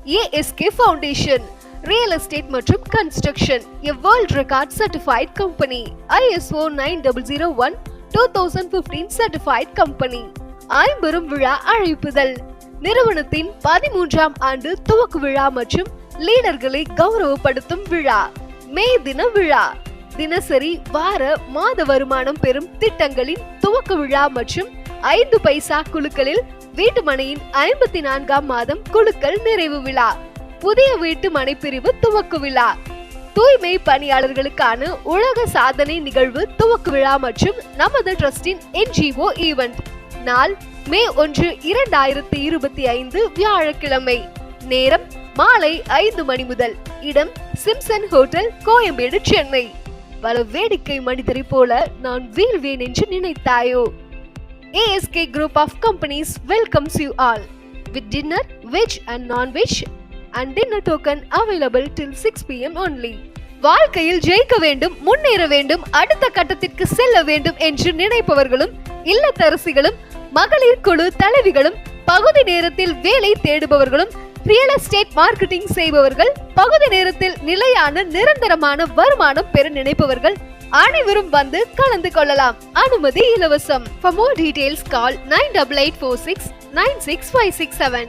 ASK Foundation, Real Estate மற்றும் Construction, a world record certified company, ISO 9001:2015 certified company. ஐம்பெரும் விழா அழைப்புதல். நிறுவனத்தின் 13ஆம் ஆண்டு துவக்க விழா மற்றும் லீடர்களை கௌரவப்படுத்தும் விழா. மே தின விழா. தினசரி வார மாத வருமானம் பெறும் திட்டங்களின் துவக்க விழா மற்றும் 5 பைசா குழுக்களில் வீட்டுமனையின் 54ஆம் மாதம் குழுக்கள் நிறைவு விழா. புதிய வீட்டு மனை பிரிவு துவக்க விழா. தூய்மை பணியாளர்களுக்கான உலக சாதனை நிகழ்வு துவக்க விழா மற்றும் நமது ட்ரஸ்டின் NGO ஈவென்ட். நாள் மே 1, 2025 வியாழக்கிழமை. நேரம் மாலை 5 மணி முதல். இடம் சிம்சன் ஹோட்டல், கோயம்பேடு, சென்னை. பல வேடிக்கை மனிதரை போல நான் வீழ்வேன் என்று நினைத்தாயோ? ASK Group of Companies welcomes you all with dinner, veg and non-veg and dinner token available till 6 PM only. வாழ்க்கையில் ஜெயிக்க வேண்டும், முன்னேற வேண்டும், அடுத்த கட்டத்திற்கு செல்ல வேண்டும் என்று நினைப்பவர்களும், இல்லத்தரசிகளும், மகளிர் குழு தலைவிகளும், பகுதி நேரத்தில் வேலை தேடுபவர்களும், ரியல் எஸ்டேட் மார்க்கெட்டிங் செய்பவர்கள், பகுதி நேரத்தில் நிலையான நிரந்தரமான வருமானம் பெற நினைப்பவர்கள் அனைவரும் வந்து கலந்து கொள்ளலாம். அனுமதி இலவசம். For more details call 9884696567.